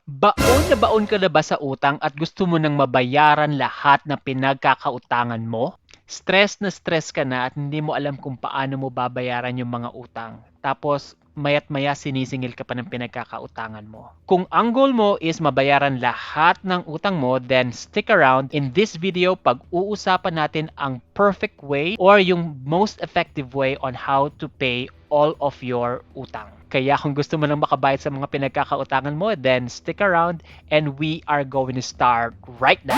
Baon na baon ka na ba sa utang at gusto mo nang mabayaran lahat ng pinagkakautangan mo? Stress na stress ka na at hindi mo alam kung paano mo babayaran yung mga utang. Tapos mayat maya sinisingil ka pa ng pinagkakautangan mo. Kung ang goal mo is mabayaran lahat ng utang mo, then stick around. In this video, pag-uusapan natin ang perfect way or yung most effective way on how to pay all of your utang. Kaya kung gusto mo lang makabayad sa mga pinagkakautangan mo, then stick around and we are going to start right now.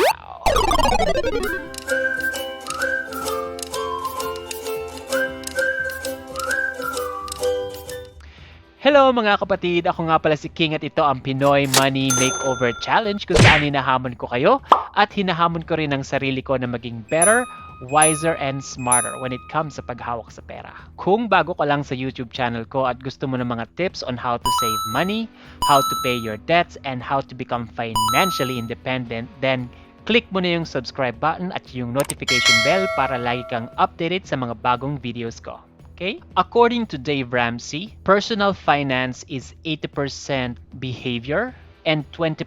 Hello mga kapatid! Ako nga pala si King at ito ang Pinoy Money Makeover Challenge kung saan hinahamon ko kayo at hinahamon ko rin ang sarili ko na maging better, wiser, and smarter when it comes sa paghawak sa pera. Kung bago ka lang sa YouTube channel ko at gusto mo ng mga tips on how to save money, how to pay your debts, and how to become financially independent, then click mo na yung subscribe button at yung notification bell para lagi kang updated sa mga bagong videos ko. Okay? According to Dave Ramsey, personal finance is 80% behavior and 20%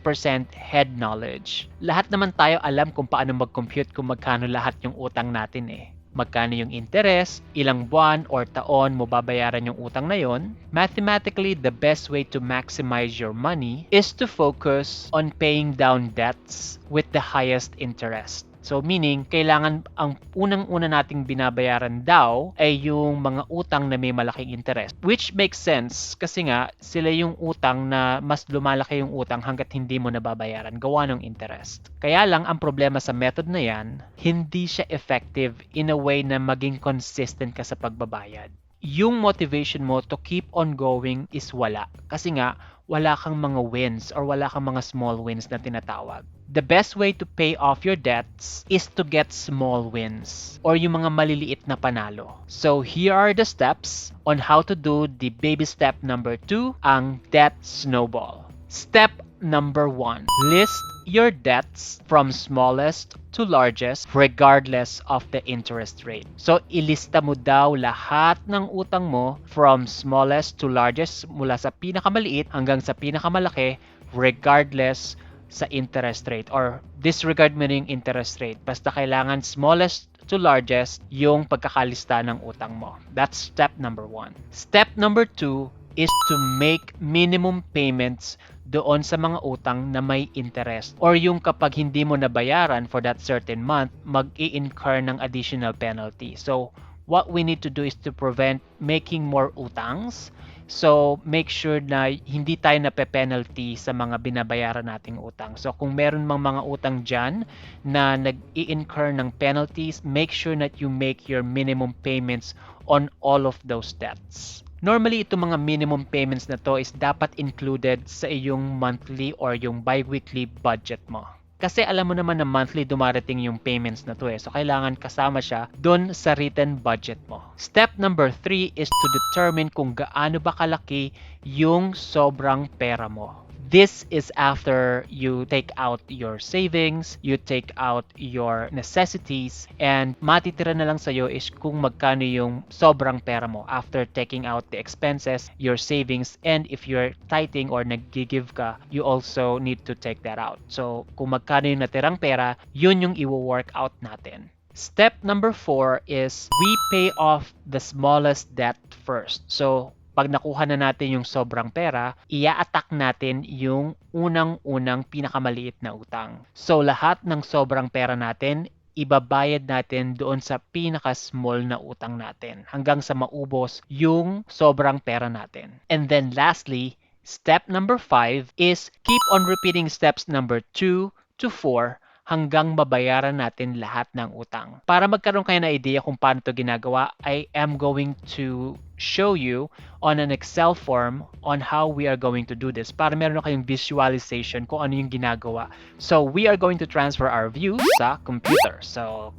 head knowledge. Lahat naman tayo alam kung paano mag-compute kung magkano lahat yung utang natin eh. Magkano yung interest, ilang buwan or taon mo babayaran yung utang na yon. Mathematically, the best way to maximize your money is to focus on paying down debts with the highest interest. So meaning, kailangan ang unang-una nating binabayaran daw ay yung mga utang na may malaking interest. Which makes sense kasi nga sila yung utang na mas lumalaki yung utang hanggat hindi mo nababayaran gawa ng interest. Kaya lang ang problema sa method na yan, hindi siya effective in a way na maging consistent ka sa pagbabayad. Yung motivation mo to keep on going is wala. Kasi nga, wala kang mga wins or wala kang mga small wins na tinatawag. The best way to pay off your debts is to get small wins or yung mga maliliit na panalo. So here are the steps on how to do the baby step number 2, ang debt snowball. Step number 1, list your debts from smallest to largest regardless of the interest rate. So ilista mo daw lahat ng utang mo from smallest to largest mula sa pinakamaliit hanggang sa pinakamalaki regardless sa interest rate or disregard mo na yung interest rate. Basta kailangan smallest to largest yung pagkakalista ng utang mo. That's step number 1. Step number 2 is to make minimum payments doon sa mga utang na may interest or yung kapag hindi mo nabayaran for that certain month, mag-i-incur ng additional penalty. So, what we need to do is to prevent making more utangs. So, make sure na hindi tayo nape-penalty sa mga binabayaran nating utang. So, kung meron mang mga utang dyan na nag-i-incur ng penalties, make sure that you make your minimum payments on all of those debts. Normally, itong mga minimum payments na to is dapat included sa iyong monthly or yung bi-weekly budget mo. Kasi alam mo naman na monthly dumarating yung payments na to eh. So, kailangan kasama siya doon sa written budget mo. Step number 3 is to determine kung gaano ba kalaki yung sobrang pera mo. This is after you take out your savings, you take out your necessities, and matitira na lang sa'yo is kung magkano yung sobrang pera mo after taking out the expenses, your savings, and if you're tithing or nag-give ka, you also need to take that out. So, kung magkano yung natirang pera, yun yung i-work out natin. Step number 4 is we pay off the smallest debt first. So, pag nakuha na natin yung sobrang pera, i-attack natin yung unang-unang pinakamaliit na utang. So lahat ng sobrang pera natin, ibabayad natin doon sa pinaka-small na utang natin hanggang sa maubos yung sobrang pera natin. And then lastly, step number 5 is keep on repeating steps number 2 to 4 hanggang mabayaran natin lahat ng utang. Para magkaroon kayo na idea kung paano ito ginagawa, I am going to show you on an Excel form on how we are going to do this para meron na kayong visualization kung ano yung ginagawa. So, we are going to transfer our view sa computer. So,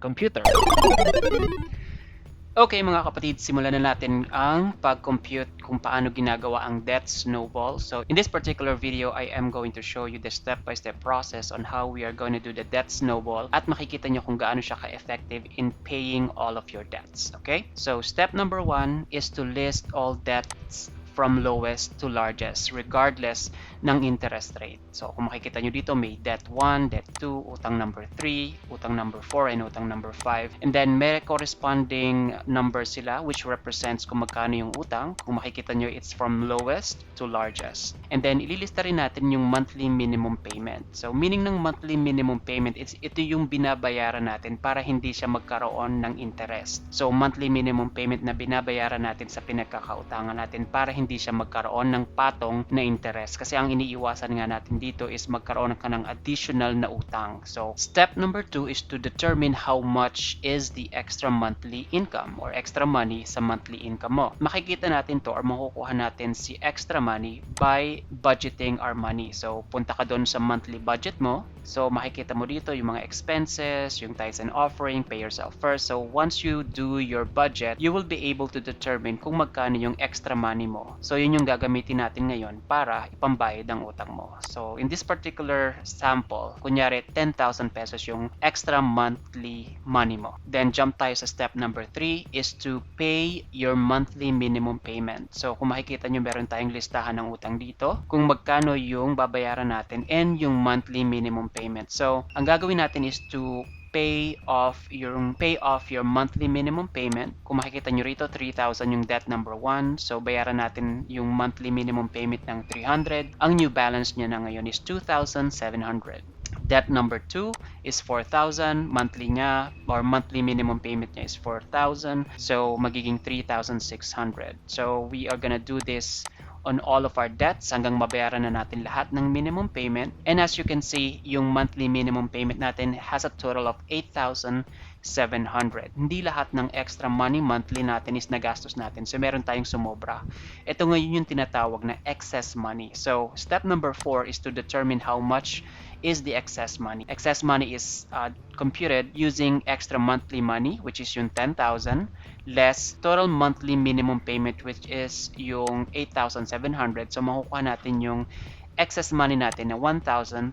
computer. Okay mga kapatid, simulan na natin ang pag-compute kung paano ginagawa ang debt snowball. So in this particular video, I am going to show you the step-by-step process on how we are going to do the debt snowball at makikita nyo kung gaano siya ka-effective in paying all of your debts. Okay? So step number 1 is to list all debts from lowest to largest regardless ng interest rate. So kung makikita nyo dito, may debt 1, debt 2, utang number 3, utang number 4, and utang number 5. And then may corresponding number sila which represents kung magkano yung utang. Kung makikita nyo, it's from lowest to largest. And then ililista rin natin yung monthly minimum payment. So meaning ng monthly minimum payment, ito yung binabayaran natin para hindi siya magkaroon ng interest. So monthly minimum payment na binabayaran natin sa pinagkakautangan natin para hindi siya magkaroon ng patong na interest. Kasi ang iniiwasan nga natin dito is magkaroon ka ng additional na utang. So step number 2 is to determine how much is the extra monthly income or extra money sa monthly income mo. Makikita natin to or makukuha natin si extra money by budgeting our money. So punta ka doon sa monthly budget mo. So makikita mo dito yung mga expenses, yung tithes and offering, pay yourself first. So once you do your budget, you will be able to determine kung magkano yung extra money mo. So yun yung gagamitin natin ngayon para ipambayad ang utang mo. So in this particular sample, kunyari 10,000 pesos yung extra monthly money mo. Then jump tayo sa step number 3 is to pay your monthly minimum payment. So kung makikita nyo, meron tayong listahan ng utang dito kung magkano yung babayaran natin and yung monthly minimum payment. So ang gagawin natin is to pay off your monthly minimum payment. Kung makikita nyo rito, 3,000 yung debt number 1. So bayaran natin yung monthly minimum payment ng 300. Ang new balance niya na ngayon is 2,700. Debt number 2 is 4,000. Monthly niya or monthly minimum payment niya is 4,000. So magiging 3,600. So we are gonna do this on all of our debts hanggang mabayaran na natin lahat ng minimum payment. And as you can see, yung monthly minimum payment natin has a total of 8,700. Hindi lahat ng extra money monthly natin is nagastos natin. So meron tayong sumobra. Ito ngayon yung tinatawag na excess money. So step number 4 is to determine how much is the excess money. Excess money is computed using extra monthly money, which is yung 10,000, less total monthly minimum payment, which is yung 8,700. So makukuha natin yung excess money natin na 1,300.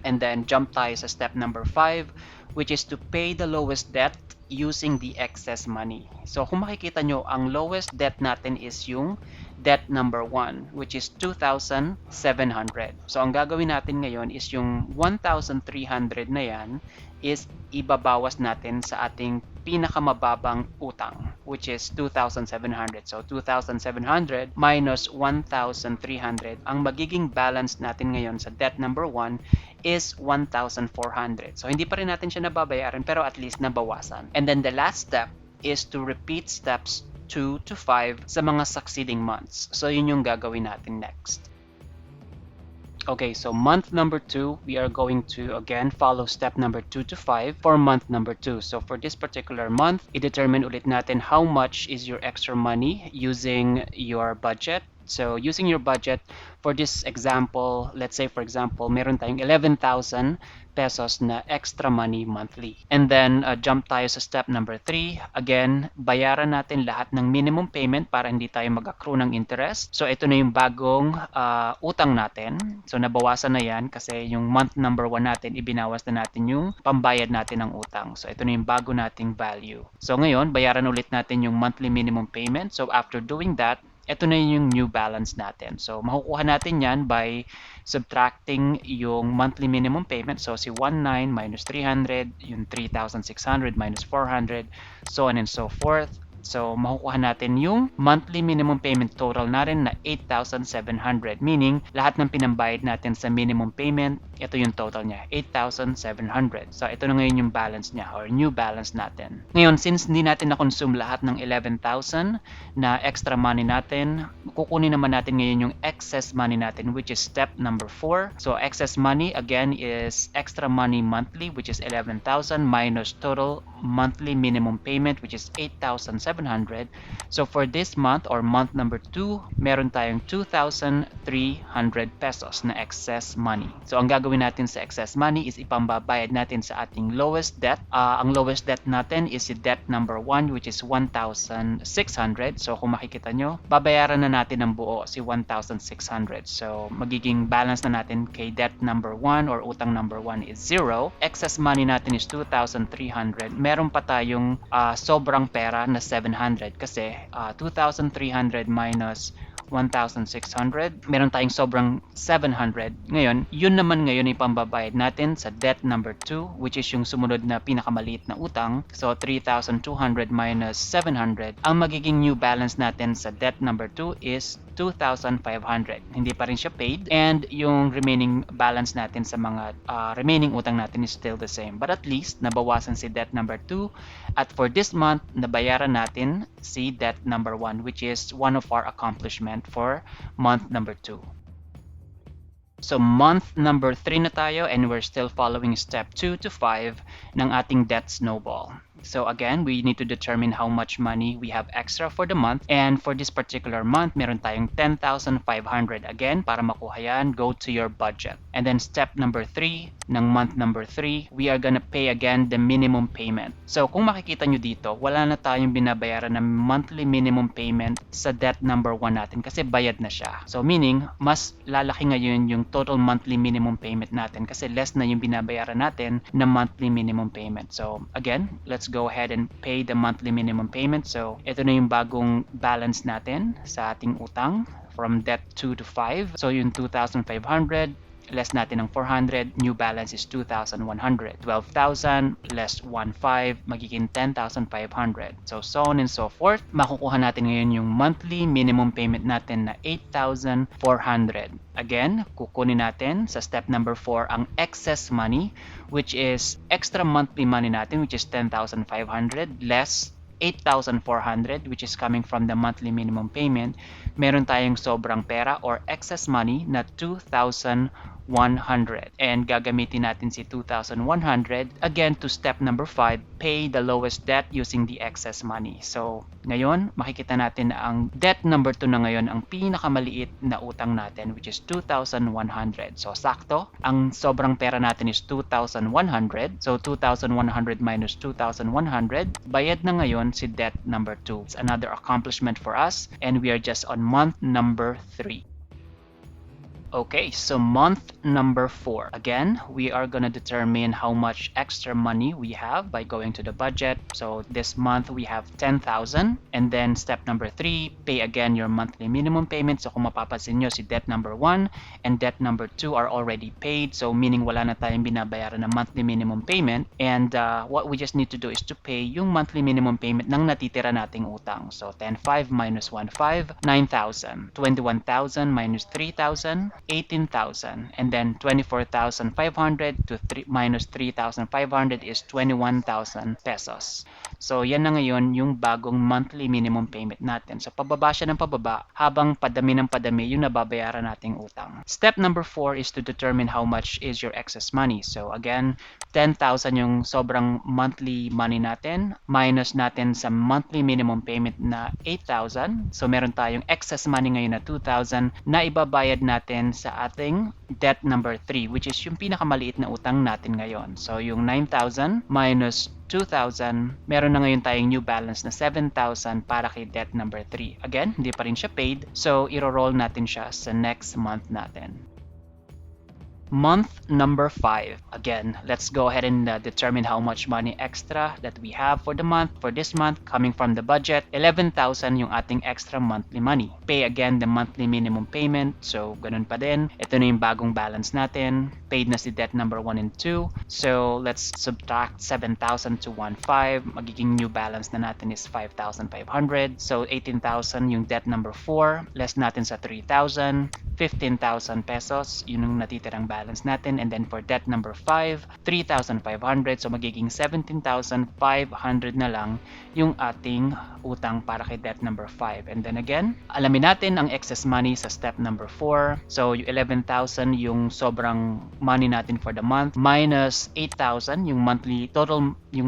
And then jump tayo sa step number 5, which is to pay the lowest debt using the excess money. So kung makikita nyo, ang lowest debt natin is yung debt number 1, which is 2,700. So ang gagawin natin ngayon is yung 1,300 na yan is ibabawas natin sa ating pinakamababang utang, which is 2,700. So 2,700 minus 1,300. Ang magiging balance natin ngayon sa debt number 1 is 1,400. So hindi pa rin natin siya nababayaran pero at least nabawasan. And then the last step is to repeat steps 2 to 5 sa mga succeeding months. So yun yung gagawin natin next. Okay, so month number 2, we are going to again follow step number 2 to 5 for month number 2. So for this particular month, i-determine ulit natin how much is your extra money using your budget. So using your budget, for this example, let's say for example, meron tayong 11,000 pesos na extra money monthly. And then jump tayo sa step number 3. Again, bayaran natin lahat ng minimum payment para hindi tayo mag-accrue ng interest. So ito na yung bagong utang natin. So nabawasan na yan kasi yung month number 1 natin, ibinawas na natin yung pambayad natin ng utang. So ito na yung bago nating value. So ngayon, bayaran ulit natin yung monthly minimum payment. So after doing that, ito na yung new balance natin. So, makukuha natin yan by subtracting yung monthly minimum payment. So, si 1,900 minus 300, yung 3,600 minus 400, so on and so forth. So, makukuha natin yung monthly minimum payment total natin na 8,700. Meaning, lahat ng pinambayad natin sa minimum payment, ito yung total niya, 8,700. So, ito na ngayon yung balance niya or new balance natin. Ngayon, since hindi natin na-consume lahat ng 11,000 na extra money natin, kukunin naman natin ngayon yung excess money natin, which is step number 4. So, excess money, again, is extra money monthly, which is 11,000 minus total monthly minimum payment, which is 8,700. So for this month or month number 2, meron tayong 2,300 pesos na excess money. So ang gagawin natin sa excess money is ipambabayad natin sa ating lowest debt. Ang lowest debt natin is si debt number 1, which is 1,600. So kung makikita nyo, babayaran na natin ang buo si 1,600. So magiging balance na natin kay debt number 1 or utang number 1 is 0. Excess money natin is 2,300. Meron pa tayong sobrang pera na 700 kasi 2,300 minus 1,600. Meron tayong sobrang 700. Ngayon, yun naman ngayon ay pambabayad natin sa debt number 2, which is yung sumunod na pinakamaliit na utang. So, 3,200 minus 700. Ang magiging new balance natin sa debt number 2 is 2,500. Hindi pa rin siya paid, and yung remaining balance natin sa mga remaining utang natin is still the same. But at least, nabawasan si debt number 2, at for this month, nabayaran natin si debt number 1, which is one of our accomplishment for month number 2. So month number 3 na tayo, and we're still following step 2 to 5 ng ating debt snowball. So again, we need to determine how much money we have extra for the month. And for this particular month, meron tayong 10,500. Again, para makuha yan, go to your budget. And then step number 3 ng month number 3, we are gonna pay again the minimum payment. So kung makikita nyo dito, wala na tayong binabayaran ng monthly minimum payment sa debt number 1 natin kasi bayad na siya. So meaning, mas lalaki ngayon yung total monthly minimum payment natin kasi less na yung binabayaran natin na monthly minimum payment. So again, let's go ahead and pay the monthly minimum payment. So ito na yung bagong balance natin sa ating utang from debt 2 to 5. So yung 2,500 less natin ng 400, new balance is 2,100. 12,000 less 1,500, magiging 10,500. So on and so forth. Makukuha natin ngayon yung monthly minimum payment natin na 8,400. Again, kukunin natin sa step number 4 ang excess money, which is extra monthly money natin, which is 10,500 less 8,400, which is coming from the monthly minimum payment. Meron tayong sobrang pera or excess money na 2,100. And gagamitin natin si 2,100 again to step number 5, pay the lowest debt using the excess money. So ngayon, makikita natin na ang debt number 2 na ngayon ang pinakamaliit na utang natin, which is 2,100. So sakto, ang sobrang pera natin is 2,100. So 2,100 minus 2,100, bayad na ngayon si debt number 2. It's another accomplishment for us, and we are just on month number 3. Okay, so month number 4. Again, we are gonna determine how much extra money we have by going to the budget. So this month we have 10,000. And then step number 3, pay again your monthly minimum payment. So kung mapapansin nyo, si debt number 1 and debt number 2 are already paid. So meaning wala na tayong binabayaran na monthly minimum payment. And what we just need to do is to pay yung monthly minimum payment ng natitira nating utang. So 10,500 minus 1,500, 9,000. 21,000 minus 3,000. 18,000, and then 24,500 to minus 3,500 is 21,000 pesos. So yan na ngayon yung bagong monthly minimum payment natin. So pababa siya ng pababa habang padami ng padami yung nababayaran nating utang. Step number 4 is to determine how much is your excess money. So again, 10,000 yung sobrang monthly money natin, minus natin sa monthly minimum payment na 8,000. So meron tayong excess money ngayon na 2,000 na ibabayad natin sa ating debt number 3, which is yung pinakamaliit na utang natin ngayon. So yung 9,000 minus 2,000, meron na ngayon tayong new balance na 7,000 para kay debt number 3. Again, hindi pa rin siya paid, so iro-roll natin siya sa next month natin. Month number 5. Again, let's go ahead and determine how much money extra that we have for the month. For this month, coming from the budget, 11,000 yung ating extra monthly money. Pay again the monthly minimum payment. So, ganun pa din. Ito na yung bagong balance natin. Paid na si debt number 1 and 2. So, let's subtract 7,000 to 1,500. Magiging new balance na natin is 5,500. So, 18,000 yung debt number 4. Less natin sa 3,000. 15,000 pesos. Yun yung natitirang balance natin. And then for debt number 5, 3,500. So magiging 17,500 na lang yung ating utang para kay debt number 5. And then again, alamin natin ang excess money sa step number 4. So yung 11,000 yung sobrang money natin for the month minus 8,000 yung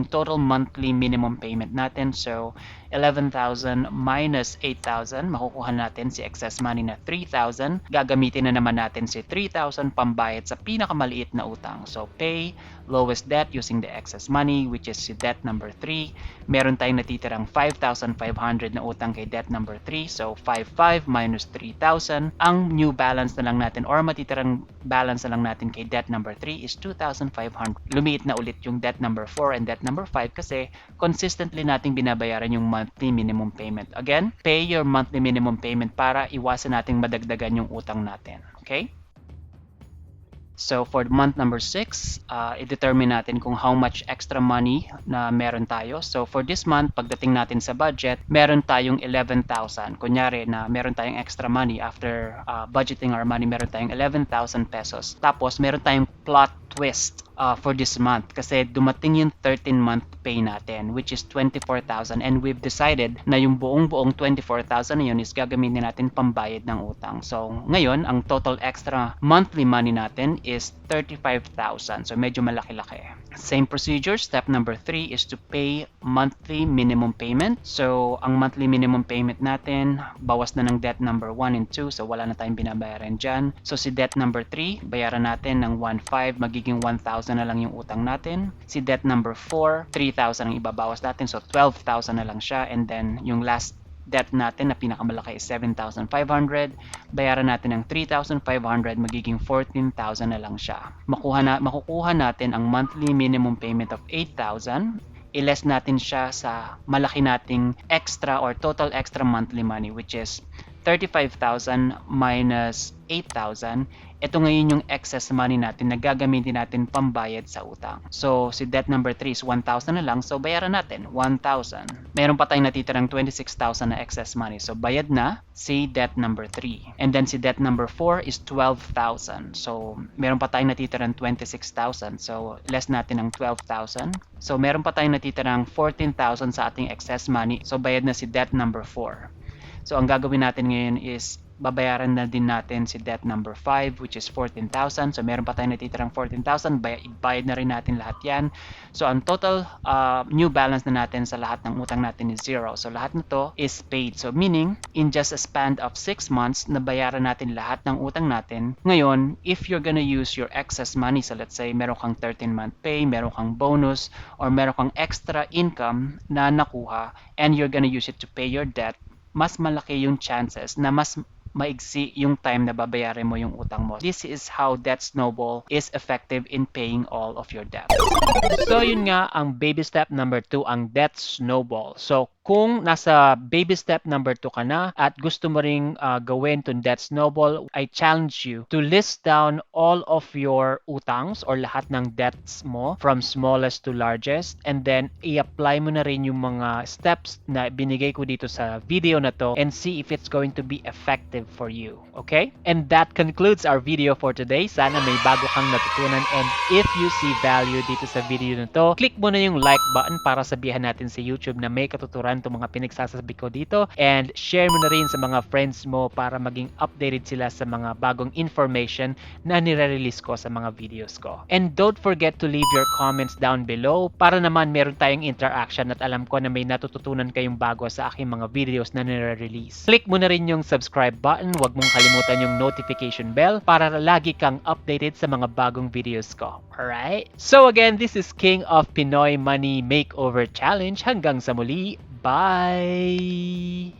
total monthly minimum payment natin. So 11,000 minus 8,000, makukuha natin si excess money na 3,000. Gagamitin na naman natin si 3,000 pambayad sa pinakamaliit na utang. So pay lowest debt using the excess money, which is si debt number 3. Meron tayong natitirang 5,500 na utang kay debt number 3. So 5,500 minus 3,000. Ang new balance na lang natin or matitirang balance na lang natin kay debt number 3 is 2,500. Lumiit na ulit yung debt number 4 and debt number 5 kasi consistently nating binabayaran yung monthly minimum payment. Again, pay your monthly minimum payment para iwasan nating madagdagan yung utang natin. Okay? So for month number 6, i-determine natin kung how much extra money na meron tayo. So for this month, pagdating natin sa budget, meron tayong 11,000. Kunyari na meron tayong extra money after budgeting our money, meron tayong 11,000 pesos. Tapos meron tayong plot twist for this month kasi dumating yung 13-month pay natin, which is 24,000, and we've decided na yung buong 24,000 na yun is gagamitin natin pambayad ng utang. So ngayon, ang total extra monthly money natin is 35,000. So medyo malaki-laki. Same procedure. Step number 3 is to pay monthly minimum payment. So ang monthly minimum payment natin, bawas na ng debt number 1 and 2. So wala na tayong binabayaran dyan. So si debt number 3, bayaran natin ng 1,500, magiging 1,000 na lang yung utang natin. Si debt number 4, 3,000 ang ibabawas natin. So 12,000 na lang siya. And then yung last debt natin na pinakamalaki is 7,500. Bayaran natin ng 3,500, magiging 14,000 na lang siya. Makukuha natin ang monthly minimum payment of 8,000. I-less natin siya sa malaki nating extra or total extra monthly money, which is 35,000 minus 8,000. Ito ngayon yung excess money natin na gagamitin natin pambayad sa utang. So, si debt number 3 is 1,000 na lang. So, bayaran natin 1,000. Meron pa tayong natitirang 26,000 na excess money. So, bayad na si debt number 3. And then si debt number 4 is 12,000. So, meron pa tayong natitirang 26,000. So, less natin ng 12,000. So, meron pa tayong natitirang 14,000 sa ating excess money. So, bayad na si debt number 4. So, ang gagawin natin ngayon is babayaran na din natin si debt number 5, which is 14,000. So, meron pa tayong natitirang 14,000. Bayad na rin natin lahat yan. So, ang total new balance na natin sa lahat ng utang natin is 0. So, lahat na to is paid. So, meaning, in just a span of 6 months, nabayaran natin lahat ng utang natin. Ngayon, if you're gonna use your excess money, so let's say, meron kang 13-month pay, meron kang bonus, or meron kang extra income na nakuha, and you're gonna use it to pay your debt, mas malaki yung chances na mas maigsi yung time na babayaran mo yung utang mo. This is how Debt Snowball is effective in paying all of your debt. So yun nga ang baby step number 2, ang Debt Snowball. So kung nasa baby step number 2 ka na at gusto mo ring gawin itong Debt Snowball, I challenge you to list down all of your utangs or lahat ng debts mo from smallest to largest, and then i-apply mo na rin yung mga steps na binigay ko dito sa video na to and see if it's going to be effective for you. Okay? And that concludes our video for today. Sana may bago kang natutunan, and if you see value dito sa video na to, click mo na yung like button para sabihan natin sa YouTube na may katuturan itong mga pinagsasabi ko dito, and share mo na rin sa mga friends mo para maging updated sila sa mga bagong information na nire-release ko sa mga videos ko. And don't forget to leave your comments down below para naman meron tayong interaction at alam ko na may natututunan kayong bago sa aking mga videos na nire-release. Click mo na rin yung subscribe button, huwag mong kalimutan yung notification bell para lagi kang updated sa mga bagong videos ko. Alright? So again, this is King of Pinoy Money Makeover Challenge. Hanggang sa muli, bye!